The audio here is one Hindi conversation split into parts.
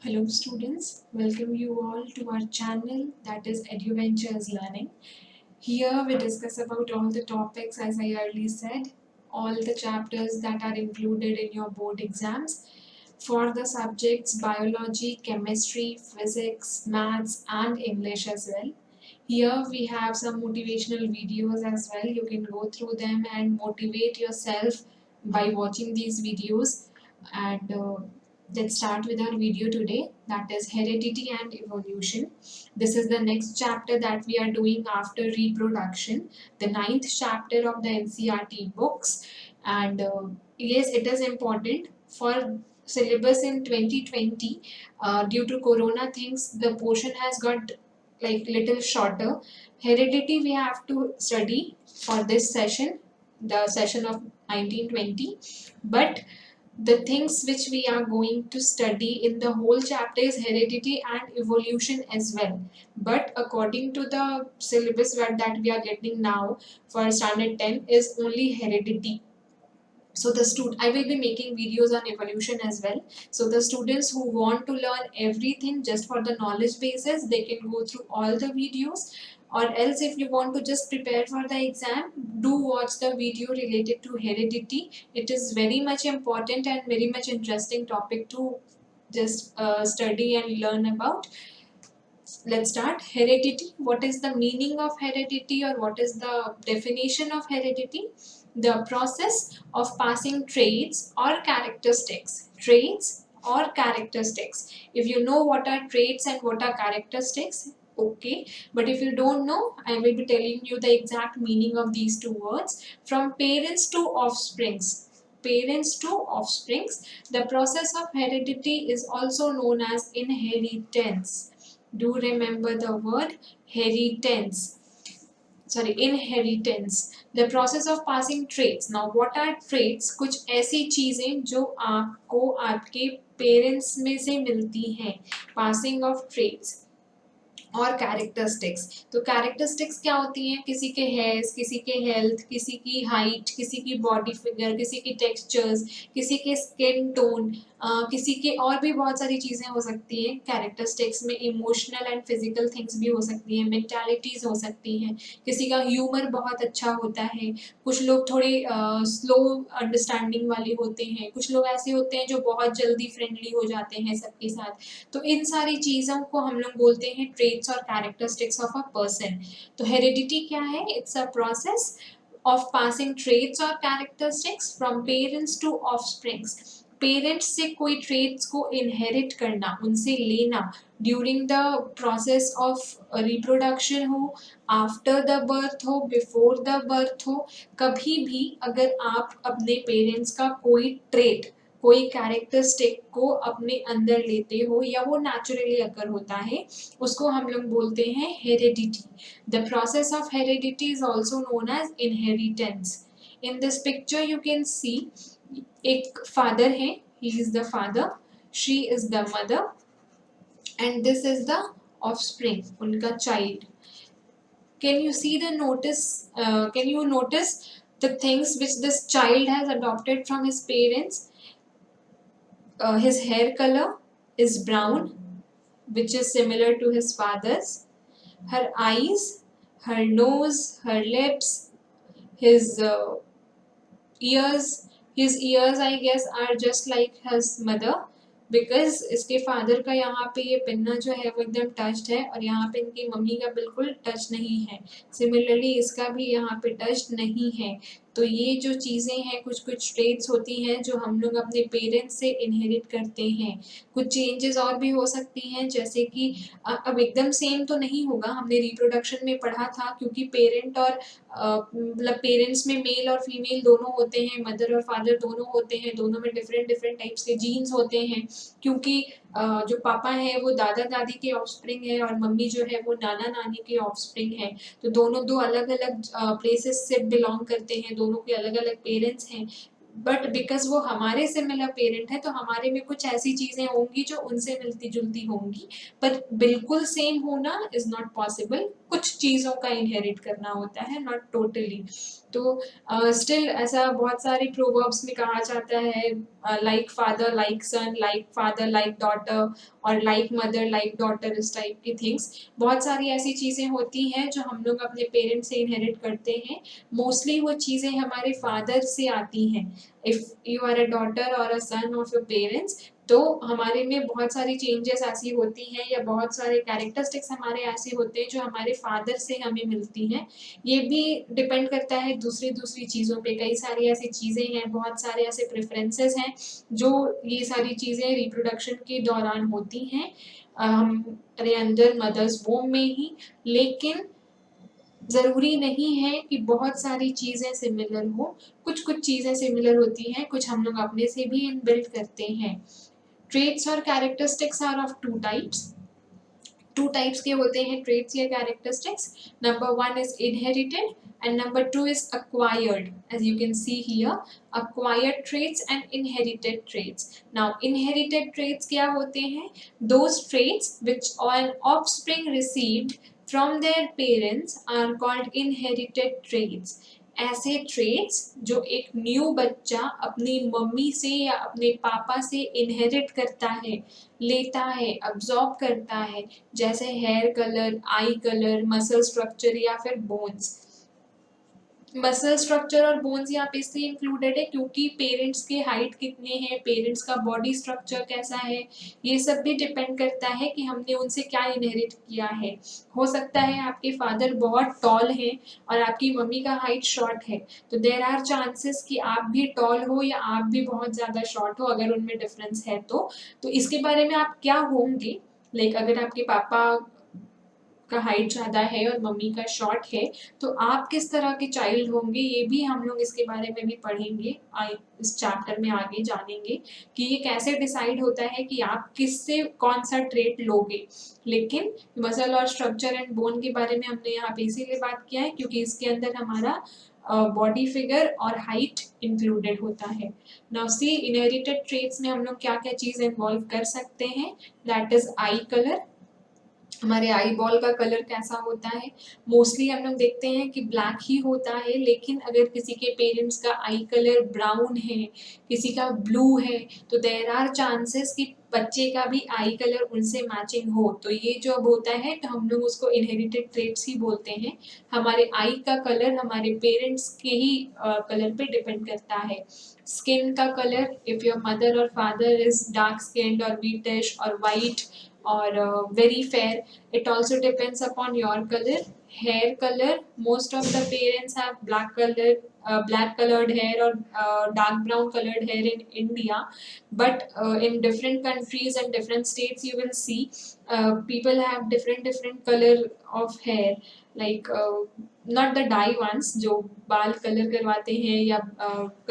Hello students, welcome you all to our channel that is EduVentures Learning. Here we discuss about all the topics as I earlier said, all the chapters that are included in your board exams for the subjects biology, chemistry, physics, maths and English as well. Here we have some motivational videos as well. You can go through them and motivate yourself by watching these videos and let's start with our video today, that is heredity and evolution. This is the next chapter that we are doing after reproduction, the ninth chapter of the NCERT books. And yes, it is important for syllabus in 2020. Due to corona things, the portion has got like little shorter. Heredity we have to study for this session, the session of 1920, but the things which we are going to study in the whole chapter is heredity and evolution as well. But according to the syllabus that we are getting now for standard 10 is only heredity. So I will be making videos on evolution as well. So the students who want to learn everything just for the knowledge basis, they can go through all the videos, or else if you want to just prepare for the exam, do watch the video related to heredity. It is very much important and very much interesting topic to just study and learn about. Let's start. Heredity. What is the meaning of heredity, or what is the definition of heredity? The process of passing traits or characteristics. Traits or characteristics. If you know what are traits and what are characteristics, okay. But if you don't know, I will be telling you the exact meaning of these two words. From parents to offsprings. Parents to offsprings. The process of heredity is also known as inheritance. Do remember the word inheritance. The process of passing traits. Now what are traits? कुछ ऐसी चीजें जो आपको आपके पेरेंट्स में से मिलती हैं. Passing of traits और कैरेक्टरिस्टिक्स. तो कैरेक्टरिस्टिक्स क्या होती हैं? किसी के हेयर्स, किसी के हेल्थ, किसी की हाइट, किसी की बॉडी फिगर, किसी की टेक्सचर्स, किसी के स्किन टोन, किसी के और भी बहुत सारी चीज़ें हो सकती हैं. कैरेक्टरिस्टिक्स में इमोशनल एंड फिजिकल थिंग्स भी हो सकती हैं, मेंटालिटीज हो सकती हैं. किसी का ह्यूमर बहुत अच्छा होता है, कुछ लोग थोड़े स्लो अंडरस्टैंडिंग वाले होते हैं, कुछ लोग ऐसे होते हैं जो बहुत जल्दी फ्रेंडली हो जाते हैं सबके साथ. तो इन सारी चीज़ों को हम लोग बोलते हैं ट्रेट्स और कैरेक्टरिस्टिक्स ऑफ अ पर्सन. तो हेरिडिटी क्या है? It's a process of passing traits or characteristics from parents to offsprings. Parents से कोई ट्रेट्स को इनहेरिट करना, उनसे लेना during the process of reproduction हो, आफ्टर द बर्थ हो, बिफोर द बर्थ हो, कभी भी अगर आप अपने पेरेंट्स का कोई ट्रेट, कोई कैरेक्टरिस्टिक को अपने अंदर लेते हो या वो नेचुरली अगर होता है, उसको हम लोग बोलते हैं heredity. The process of heredity is also known as inheritance. In this picture you can see एक फादर है, he is the father, she is the mother and this is the offspring, उनका child. Can you see the notice? Can you notice the things which this child has adopted from his parents? His hair color is brown, which is similar to his father's. Her eyes, her nose, her lips, his ears. His ears, I guess, are just like his mother. Because इसके फादर का यहाँ पे ये पिन्ना जो है वो एकदम टच्ड है और यहाँ पे इनकी मम्मी का बिल्कुल टच नहीं है. सिमिलरली इसका भी यहाँ पे टच नहीं है. तो ये जो चीज़ें हैं, कुछ कुछ ट्रेट्स होती हैं जो हम लोग अपने पेरेंट्स से इनहेरिट करते हैं. कुछ चेंजेस और भी हो सकती हैं, जैसे कि अब एकदम सेम तो नहीं होगा, हमने रिप्रोडक्शन में पढ़ा था, क्योंकि पेरेंट और मतलब पेरेंट्स में मेल और फीमेल दोनों होते हैं, मदर और फादर दोनों होते हैं, दोनों में डिफरेंट डिफरेंट टाइप्स के जीन्स होते हैं. क्योंकि जो पापा है वो दादा दादी के ऑफस्प्रिंग है और मम्मी जो है वो नाना नानी के ऑफस्प्रिंग है. तो दोनों दो अलग अलग प्लेसेस से बिलोंग करते हैं, दोनों के अलग अलग पेरेंट्स हैं. बट बिकॉज वो हमारे से मिला पेरेंट है, तो हमारे में कुछ ऐसी चीज़ें होंगी जो उनसे मिलती जुलती होंगी, पर बिल्कुल सेम होना इज नॉट पॉसिबल. कुछ चीज़ों का इनहेरिट करना होता है, नॉट टोटली. तो स्टिल ऐसा बहुत सारे प्रोवर्ब्स में कहा जाता है, लाइक फादर लाइक सन, लाइक फादर लाइक डॉटर, और लाइक मदर लाइक डॉटर, इस टाइप की थिंग्स। बहुत सारी ऐसी चीज़ें होती हैं जो हम लोग अपने पेरेंट्स से इनहेरिट करते हैं। मोस्टली वो चीज़ें हमारे फादर से आती हैं। If you are a daughter और a son of your parents, तो हमारे में बहुत सारी चेंजेस ऐसी होती हैं या बहुत सारे कैरेक्टरिस्टिक्स हमारे ऐसे होते हैं जो हमारे फादर से हमें मिलती हैं। ये भी डिपेंड करता है दूसरी चीज़ों पे। कई सारी ऐसी चीज़ें हैं, बहुत सारे ऐसे प्रेफरेंसेस हैं जो ये सारी चीज़ें रिप्रोडक्शन के दौरान होती हैं हमारे अंदर मदर्स वोम में ही। लेकिन ज़रूरी नहीं है कि बहुत सारी चीज़ें सिमिलर हो, कुछ कुछ चीज़ें सिमिलर होती हैं, कुछ हम लोग अपने से भी इनबिल्ट करते हैं। ट्रेट्स और characteristics are of two types. Two types के होते हैं ट्रेट्स या characteristics. Number one is inherited and number two is acquired, as you can see here, acquired traits and inherited traits. Now inherited traits क्या होते हैं? Those traits which an offspring received from their parents are called inherited traits. ऐसे ट्रेट्स जो एक न्यू बच्चा अपनी मम्मी से या अपने पापा से इनहेरिट करता है, लेता है, अब्जॉर्ब करता है, जैसे hair colour, eye colour, muscle structure या फिर बोन्स। मसल स्ट्रक्चर और बोन्स यहाँ पे इसलिए इंक्लूडेड है क्योंकि पेरेंट्स के हाइट कितने हैं, पेरेंट्स का बॉडी स्ट्रक्चर कैसा है, ये सब भी डिपेंड करता है कि हमने उनसे क्या इनहेरिट किया है। हो सकता है आपके फादर बहुत टॉल हैं और आपकी मम्मी का हाइट शॉर्ट है, तो देर आर चांसेस कि आप भी टॉल हो या आप भी बहुत ज़्यादा शॉर्ट हो, अगर उनमें डिफरेंस है तो इसके बारे में आप क्या होंगे, लाइक अगर आपके पापा का हाइट ज़्यादा है और मम्मी का शॉर्ट है, तो आप किस तरह के चाइल्ड होंगे, ये भी हम लोग इसके बारे में भी पढ़ेंगे। इस चैप्टर में आगे जानेंगे कि ये कैसे डिसाइड होता है कि आप किससे कौन सा ट्रेट लोगे। लेकिन मसल और स्ट्रक्चर एंड बोन के बारे में हमने यहाँ पे इसीलिए बात किया है क्योंकि इसके अंदर हमारा बॉडी फिगर और हाइट इंक्लूडेड होता है। नाउ सी इनहेरिटेड ट्रेट्स में हम लोग क्या क्या चीज़ इन्वॉल्व कर सकते हैं। That is I colour. हमारे आई बॉल का कलर कैसा होता है? मोस्टली हम लोग देखते हैं कि ब्लैक ही होता है, लेकिन अगर किसी के पेरेंट्स का आई कलर ब्राउन है, किसी का ब्लू है, तो देर आर चांसेस कि बच्चे का भी आई कलर उनसे मैचिंग हो। तो ये जो अब होता है तो हम लोग उसको इनहेरिटेड ट्रेट्स ही बोलते हैं। हमारे आई का कलर हमारे पेरेंट्स के ही कलर पे डिपेंड करता है। स्किन का कलर, इफ योर मदर और फादर इज डार्क स्किन्ड और व्हीटिश और white or very fair, it also depends upon your color. Hair color, most of the parents have black colored hair or dark brown colored hair in India, but in different countries and different states you will see people have different color of hair, like not the dye ones जो बाल कलर करवाते हैं या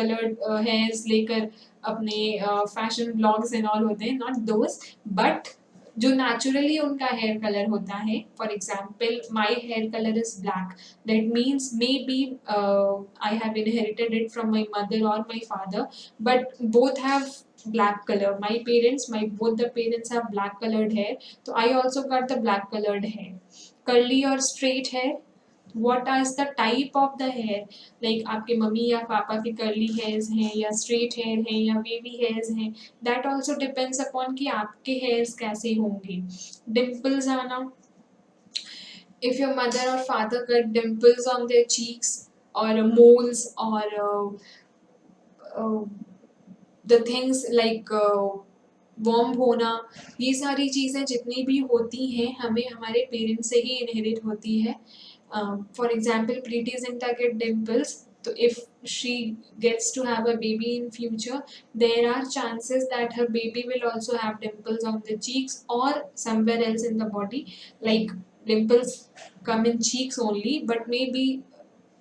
कलर्ड हेयर्स लेकर अपने फैशन ब्लॉग्स एंड ऑल होते हैं, नॉट दोज, बट जो नेचुरली उनका हेयर कलर होता है। For example my hair colour is black, that means maybe I have inherited it from my mother और my father, but both have black color. My both the parents have black colored hair, so I also got the black colored hair. Curly or straight hair, what is the type of the hair, like आपके मम्मी या पापा के curly hairs हैं या straight hair हैं या wavy hairs हैं, that also depends upon कि आपके hairs कैसे होंगे। dimples आना, if your mother or father got dimples on their cheeks or moles or uh, the things like warm होना, ये सारी चीज़ें जितनी भी होती हैं हमें हमारे पेरेंट्स से ही इनहेरिट होती है। For example Preity Zinta get dimples, तो if she gets to have a baby in future, there are chances that her baby will also have dimples on the cheeks or somewhere else in the body. Like dimples come in cheeks only, but maybe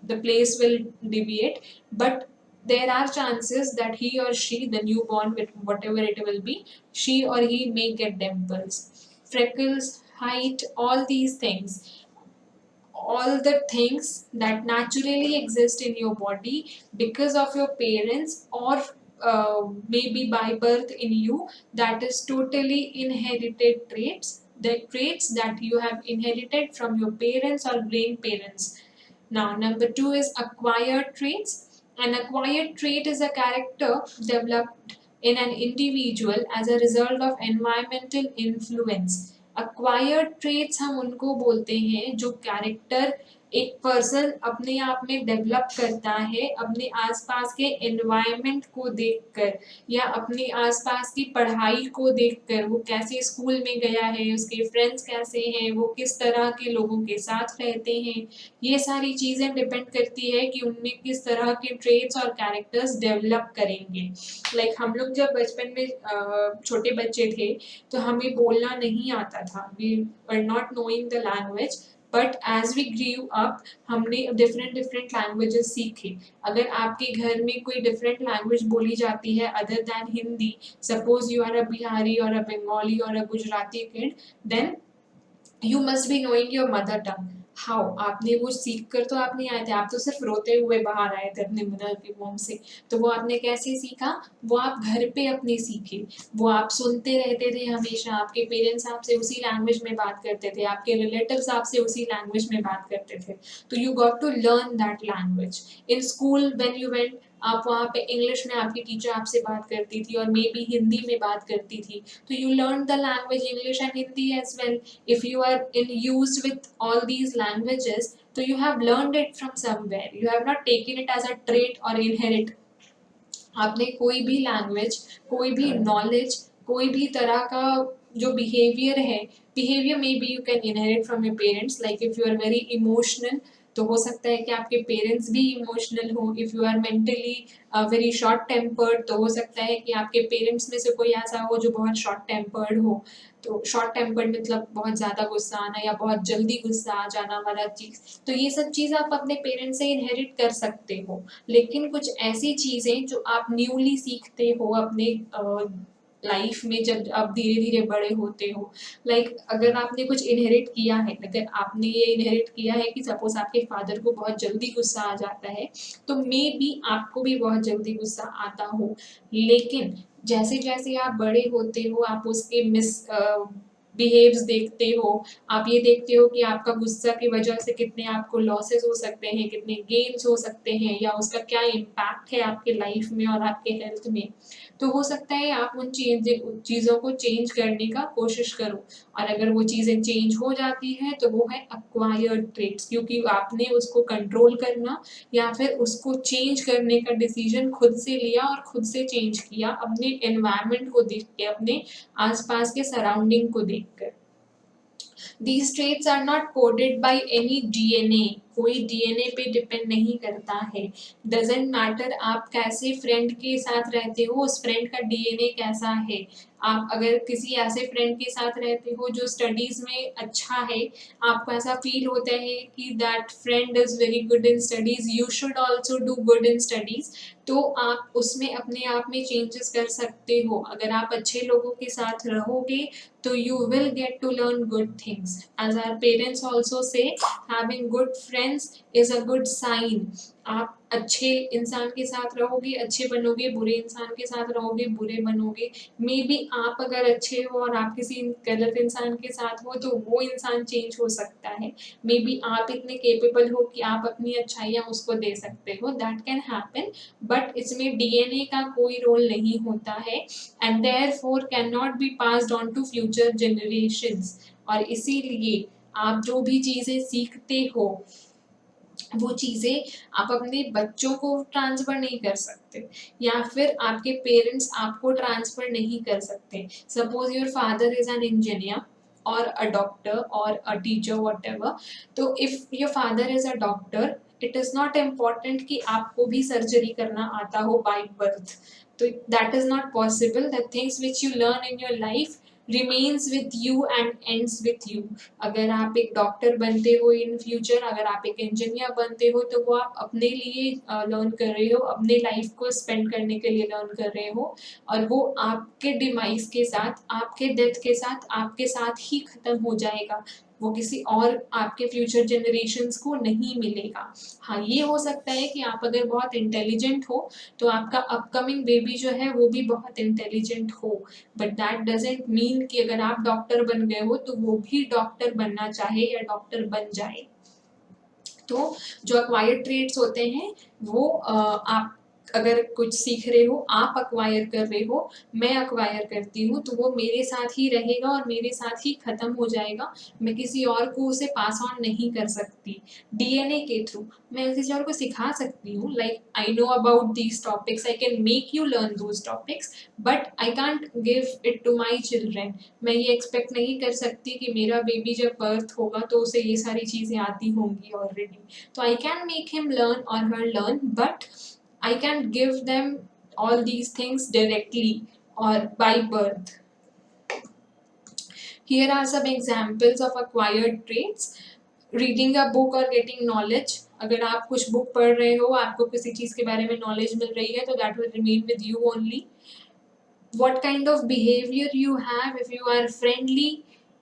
the place will deviate, but there are chances that he or she, the newborn, with whatever it will be, she or he may get dimples, freckles, height, all these things, all the things that naturally exist in your body because of your parents or maybe by birth in you, that is totally inherited traits, the traits that you have inherited from your parents or grandparents. Now, number two is acquired traits. An acquired trait is a character developed in an individual as a result of environmental influence. Acquired traits हम उनको बोलते हैं जो कैरेक्टर एक पर्सन अपने आप में डेवलप करता है अपने आसपास के एनवायरनमेंट को देखकर या अपने आसपास की पढ़ाई को देखकर, वो कैसे स्कूल में गया है, उसके फ्रेंड्स कैसे हैं, वो किस तरह के लोगों के साथ रहते हैं, ये सारी चीज़ें डिपेंड करती है कि उनमें किस तरह के ट्रेट्स और कैरेक्टर्स डेवलप करेंगे। लाइक हम लोग जब बचपन में छोटे बच्चे थे तो हमें बोलना नहीं आता था, we were not knowing the language, but as we grew up हमने डिफरेंट डिफरेंट लैंग्वेजेस सीखे। अगर आपके घर में कोई डिफरेंट लैंग्वेज बोली जाती है other than Hindi, suppose you are a Bihari और अ बंगाली और a Gujarati kid, then you must be knowing your mother tongue. How आपने वो सीख कर तो आप नहीं आए थे, आप तो सिर्फ रोते हुए बाहर आए थे अपने मदर के मुंह से। तो वो आपने कैसे सीखा? वो आप घर पे अपने सीखे, वो आप सुनते रहते थे हमेशा, आपके पेरेंट्स आपसे उसी लैंग्वेज में बात करते थे, आपके रिलेटिव्स आपसे उसी लैंग्वेज में बात करते थे, तो you got to learn that language. In school when you went, आप वहाँ पे इंग्लिश में आपकी टीचर आपसे बात करती थी और मे बी हिंदी में बात करती थी, तो you learn the language English and Hindi as well. If you are in use with all these languages, so you have learned it from somewhere. You have not taken it as a trait or inherit. आपने कोई भी लैंग्वेज, कोई भी नॉलेज, कोई भी तरह का जो बिहेवियर है, behaviour maybe you can inherit from your parents. Like if you are very emotional, तो हो सकता है कि आपके पेरेंट्स भी इमोशनल हो। If you are mentally very short tempered, तो हो सकता है कि आपके पेरेंट्स में से कोई ऐसा हो जो बहुत शॉर्ट टेम्पर्ड हो। तो शॉर्ट टेम्पर्ड मतलब बहुत ज़्यादा गुस्सा आना या बहुत जल्दी गुस्सा आ जाना वाला चीज़, तो ये सब चीज़ आप अपने पेरेंट्स से इनहेरिट कर सकते हो। लेकिन कुछ ऐसी चीज़ें जो आप न्यूली सीखते हो अपने लाइफ में जब आप धीरे-धीरे बड़े होते हो, लाइक अगर आपने कुछ इनहेरिट किया है, अगर आपने ये इनहेरिट किया है कि सपोज़ आपके फादर को बहुत जल्दी गुस्सा आ जाता है, तो मे बी आपको भी बहुत जल्दी गुस्सा आता हो। लेकिन जैसे-जैसे आप बड़े होते हो, आप उसके बिहेव्स देखते हो, आप ये देखते हो कि आपका गुस्सा की वजह से कितने आपको लॉसेस हो सकते हैं, कितने गेन्स हो सकते हैं, या उसका क्या इम्पैक्ट है आपके लाइफ में और आपके हेल्थ में। तो हो सकता है आप उन चीज़ों को चेंज करने का कोशिश करो, और अगर वो चीज़ें चेंज हो जाती हैं तो वो है एक्वायर्ड ट्रेट्स, क्योंकि आपने उसको कंट्रोल करना या फिर उसको चेंज करने का डिसीजन खुद से लिया और खुद से चेंज किया अपने एनवायरनमेंट को देख के, अपने आसपास के सराउंडिंग को देखकर। These traits are not coded by any DNA, कोई डीएनए पे डिपेंड नहीं करता है। डजेंट मैटर आप कैसे फ्रेंड के साथ रहते हो, उस फ्रेंड का डीएनए कैसा है। आप अगर किसी ऐसे फ्रेंड के साथ रहते हो जो स्टडीज में अच्छा है, आपको ऐसा फील होता है कि that friend is very good in studies, you should also do good in studies, तो आप उसमें अपने आप में चेंजेस कर सकते हो। अगर आप अच्छे लोगों के साथ रहोगे तो you will get to learn good things. As our parents also say, having good friends is a good sign. आप अच्छे इंसान के साथ रहोगे अच्छे बनोगे, बुरे इंसान के साथ रहोगे बुरे बनोगे। मे बी आप अगर अच्छे हो और आप किसी गलत इंसान के साथ हो तो वो इंसान चेंज हो सकता है। मे बी आप इतने केपेबल हो कि आप अपनी अच्छाइयाँ उसको दे सकते हो, दैट कैन हैपन, बट इसमें डीएनए का कोई रोल नहीं होता है, and therefore cannot be passed on to future generations। और इसीलिए आप जो भी चीज़ें सीखते हो वो चीज़ें आप अपने बच्चों को ट्रांसफ़र नहीं कर सकते, या फिर आपके पेरेंट्स आपको ट्रांसफ़र नहीं कर सकते। Suppose your father is an engineer और अ डॉक्टर और अ टीचर व्हाटएवर, तो if your father is a doctor, it is not important कि आपको भी सर्जरी करना आता हो बाय बर्थ। तो that is not possible. The things which you learn in your life remains with you and ends with you. अगर आप एक डॉक्टर बनते हो इन फ्यूचर, अगर आप एक इंजीनियर बनते हो, तो वो आप अपने लिए लर्न कर रहे हो, अपने लाइफ को स्पेंड करने के लिए लर्न कर रहे हो, और वो आपके डिमाइस के साथ, आपके डेथ के साथ, आपके साथ ही खत्म हो जाएगा। वो किसी और आपके फ्यूचर जनरेशंस को नहीं मिलेगा। हाँ, ये हो सकता है कि आप अगर बहुत इंटेलिजेंट हो तो आपका अपकमिंग बेबी जो है वो भी बहुत इंटेलिजेंट हो, बट दैट डजेंट मीन कि अगर आप डॉक्टर बन गए हो तो वो भी डॉक्टर बनना चाहे या डॉक्टर बन जाए। तो जो अक्वायर्ड ट्रेड्स होते हैं वो आप अगर कुछ सीख रहे हो, आप अक्वायर कर रहे हो, मैं अक्वायर करती हूँ, तो वो मेरे साथ ही रहेगा और मेरे साथ ही खत्म हो जाएगा। मैं किसी और को उसे पास ऑन नहीं कर सकती। डीएनए के थ्रू मैं किसी और को सिखा सकती हूँ, like I know about these topics, I can make you learn those topics, but I can't give it to my children. मैं ये एक्सपेक्ट नहीं कर सकती कि मेरा बेबी जब बर्थ होगा तो उसे ये सारी चीज़ें आती होंगी ऑलरेडी। तो I can make him learn or her learn, but I can't give them all these things directly or by birth. Here are some examples of acquired traits. Reading a book or getting knowledge. अगर आप कुछ बुक पढ़ रहे हो, आपको किसी चीज़ के बारे में नॉलेज मिल रही है, तो that will remain with you only. What kind of behavior you have, if you are friendly,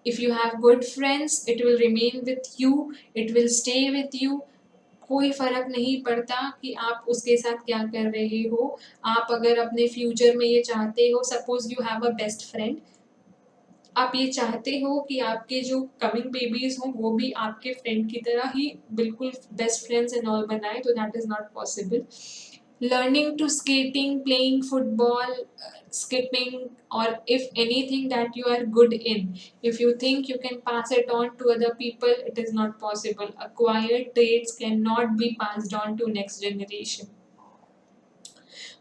if you have good friends, it will remain with you, it will stay with you. कोई फ़र्क नहीं पड़ता कि आप उसके साथ क्या कर रहे हो। आप अगर अपने फ्यूचर में ये चाहते हो, suppose you have a best friend, आप ये चाहते हो कि आपके जो कमिंग बेबीज़ हों वो भी आपके फ्रेंड की तरह ही बिल्कुल बेस्ट फ्रेंड्स एंड ऑल बनाएँ, तो that is not possible. Learning to skating, playing football, skipping, or if anything that you are good in, if you think you can pass it on to other people, it is not possible. Acquired traits cannot be passed on to next generation.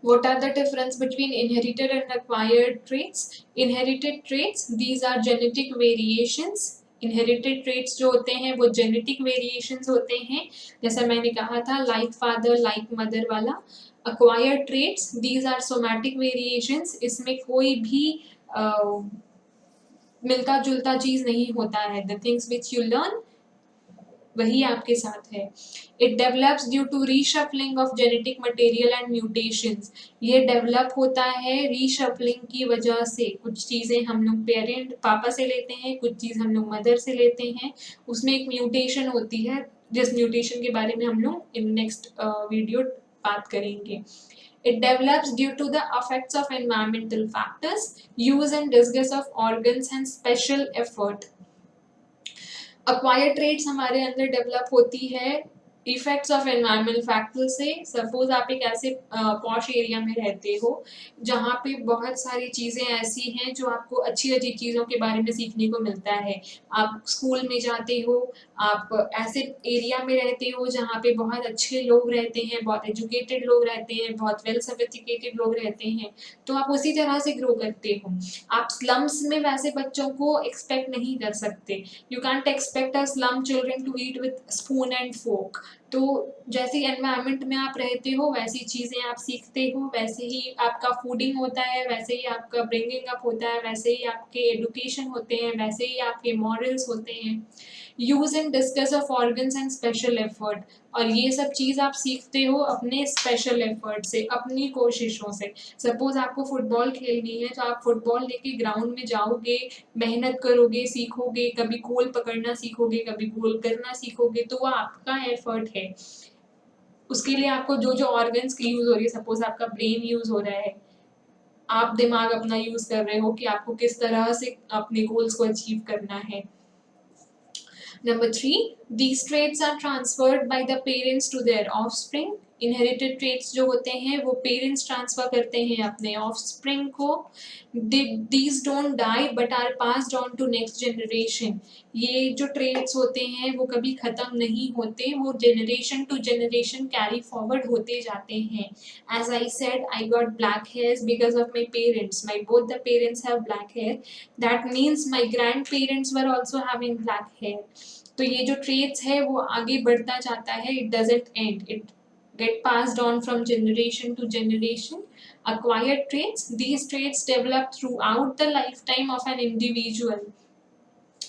What are the difference between inherited and acquired traits? Inherited traits, these are genetic variations. Inherited traits जो होते हैं वो genetic variations होते हैं, जैसा मैंने कहा था like father like mother वाला. Acquired traits, these are somatic variations. इसमें कोई भी मिलता जुलता चीज नहीं होता है. The things which you learn वही आपके साथ है. It develops due to reshuffling of genetic material and mutations. ये develop होता है reshuffling की वजह से. कुछ चीज़ें हम लोग पेरेंट पापा से लेते हैं, कुछ चीज़ हम लोग मदर से लेते हैं, उसमें एक म्यूटेशन होती है, जिस म्यूटेशन के बारे में हम लोग इन नेक्स्ट वीडियो बात करेंगे. It develops due to the effects of environmental factors, use and disguise of organs and special effort. Acquired traits हमारे अंदर डेवलप होती है इफेक्ट्स ऑफ एनवायरमेंटल फैक्टर से. सपोज आप एक ऐसे पॉश एरिया में रहते हो जहाँ पे बहुत सारी चीज़ें ऐसी हैं जो आपको अच्छी अच्छी चीज़ों के बारे में सीखने को मिलता है. आप स्कूल में जाते हो, आप ऐसे एरिया में रहते हो जहाँ पे बहुत अच्छे लोग रहते हैं, बहुत एजुकेटेड लोग रहते हैं, बहुत वेल सोफिस्टिकेटेड लोग रहते हैं, तो आप उसी तरह से ग्रो करते हो. आप स्लम्स में वैसे बच्चों को एक्सपेक्ट नहीं कर सकते. You can't expect a slum children to eat with spoon and fork. तो जैसे एनवायरनमेंट में आप रहते हो वैसी चीज़ें आप सीखते हो, वैसे ही आपका फूडिंग होता है, वैसे ही आपका ब्रिंगिंग अप होता है, वैसे ही आपके एडुकेशन होते हैं, वैसे ही आपके मॉरल्स होते हैं. Use and discuss of organs and special effort, और ये सब चीज़ आप सीखते हो अपने स्पेशल एफर्ट से, अपनी कोशिशों से. सपोज आपको फुटबॉल खेलनी है तो आप फुटबॉल लेके ग्राउंड में जाओगे, मेहनत करोगे, सीखोगे, कभी गोल पकड़ना सीखोगे, कभी गोल करना सीखोगे, तो वो आपका एफर्ट है. उसके लिए आपको जो जो ऑर्गन्स की यूज हो रही है, सपोज आपका ब्रेन यूज हो रहा है, आप दिमाग अपना यूज कर रहे हो कि आपको किस तरह से अपने गोल्स को अचीव करना है. Number 3, these traits are transferred by the parents to their offspring. Inherited traits जो होते हैं वो parents transfer करते हैं अपने offspring को. These don't die but are passed on to next generation. ये जो traits होते हैं वो कभी खत्म नहीं होते, वो generation to generation carry forward होते जाते हैं. As I said, I got black hairs because of my parents. My both the parents have black hair. That means my grandparents were also having black hair. तो ये जो ट्रेट्स है वो आगे बढ़ता जाता है. It doesn't and, it get passed on from generation to generation. Acquired traits, these traits develop throughout the lifetime of an individual.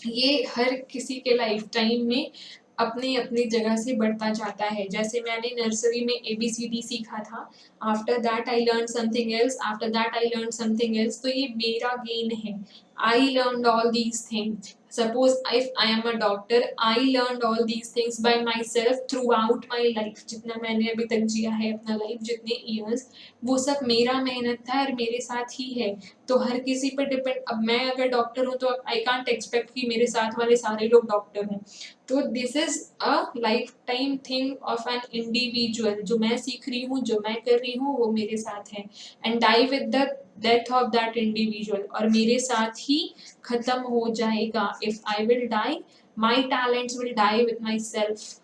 ये हर किसी के लाइफ टाइम में अपने अपनी जगह से बढ़ता जाता है. जैसे मैंने नर्सरी में ABCD सीखा था, after that I learn something else, after that I learn something else, तो ये मेरा गेन है. I learned all these things. Suppose if I am a doctor, I learned all these things by myself throughout my life. जितना मैंने अभी तक जिया है अपना लाइफ, जितने years, वो सब मेरा मेहनत था और मेरे साथ ही है. तो हर किसी पे डिपेंड, अब मैं अगर डॉक्टर हूँ तो आई कांट एक्सपेक्ट कि मेरे साथ वाले सारे लोग डॉक्टर हों. तो this is a life time thing of an individual. जो मैं सीख रही हूँ, जो मैं कर रही हूँ, वो मेरे साथ है. And die with the death of that individual, और मेरे साथ ही खत्म हो जाएगा. If I will die, my talents will die with myself.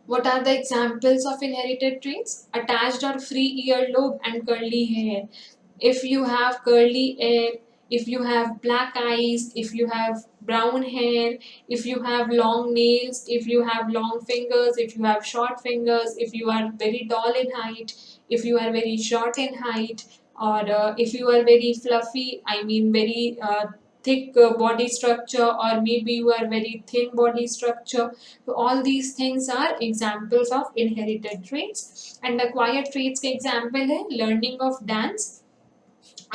What are the examples of inherited traits? Attached or free earlobe and curly hair. If you have curly hair, if you have black eyes, if you have brown hair, if you have long nails, if you have long fingers, if you have short fingers, if you are very tall in height, if you are very short in height, or if you are very fluffy, I mean very thick body structure, or maybe you are very thin body structure. So all these things are examples of inherited traits. And acquired traits के example है learning of dance.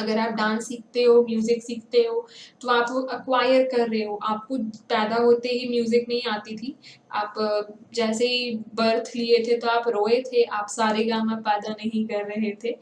अगर आप डांस सीखते हो, म्यूजिक सीखते हो, तो आप वो अक्वायर कर रहे हो. आपको पैदा होते ही म्यूजिक नहीं आती थी. आप जैसे ही बर्थ लिए थे तो आप रोए थे, आप सारेगामा पैदा नहीं कर रहे थे.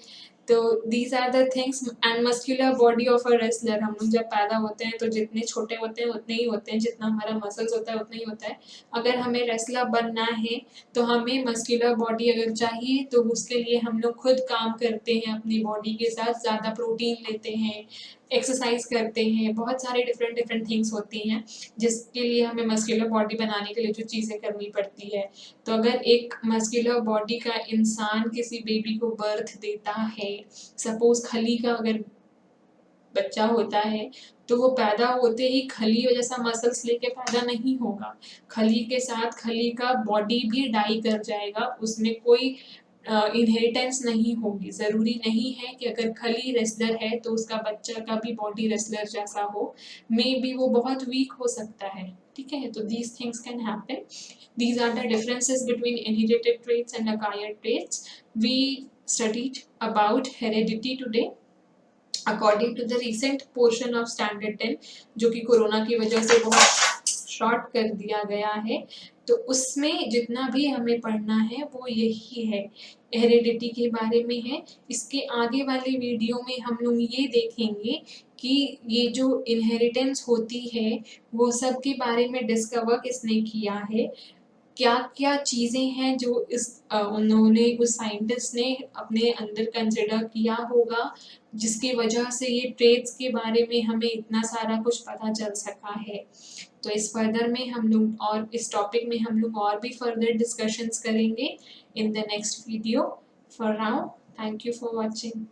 तो these are the things. And muscular body of a wrestler, हम लोग जब पैदा होते हैं तो जितने छोटे होते हैं उतने ही होते हैं, जितना हमारा मसल्स होता है उतना ही होता है. अगर हमें रेसलर बनना है तो हमें मस्कुलर बॉडी अगर चाहिए, तो उसके लिए हम लोग खुद काम करते हैं अपनी बॉडी के साथ, ज़्यादा प्रोटीन लेते हैं, एक्सरसाइज करते हैं, बहुत सारे डिफरेंट डिफरेंट थिंग्स होती हैं जिसके लिए हमें मस्कुलर बॉडी बनाने के लिए जो चीज़ें करनी पड़ती है. तो अगर एक मस्कुलर बॉडी का इंसान किसी बेबी को बर्थ देता है, सपोज खली का अगर बच्चा होता है, तो वो पैदा होते ही खली जैसा मसल्स लेके पैदा नहीं होगा. खली के साथ खली का बॉडी भी डाई कर जाएगा, उसमें कोई इनहेरिटेंस नहीं होगी. ज़रूरी नहीं है कि अगर खली रेसलर है तो उसका बच्चा का भी बॉडी रेसलर जैसा हो. मे बी वो बहुत वीक हो सकता है. ठीक है, तो these things can happen. These are the differences between inherited traits and acquired traits. We studied about heredity today. According to the recent portion of standard 10, जो कि कोरोना की वजह से बहुत शॉर्ट कर दिया गया है, तो उसमें जितना भी हमें पढ़ना है वो यही है, हेरिडिटी के बारे में है. इसके आगे वाले वीडियो में हम लोग ये देखेंगे कि ये जो इनहेरिटेंस होती है वो सब के बारे में डिस्कवर किसने किया है, क्या क्या चीज़ें हैं जो उन्होंने, उस साइंटिस्ट ने अपने अंदर कंसिडर किया होगा, जिसकी वजह से ये ट्रेड्स के बारे में हमें इतना सारा कुछ पता चल सका है. तो इस फर्दर में हम लोग, और इस टॉपिक में हम लोग और भी फर्दर डिस्कशंस करेंगे in the next video. For now, thank you for watching.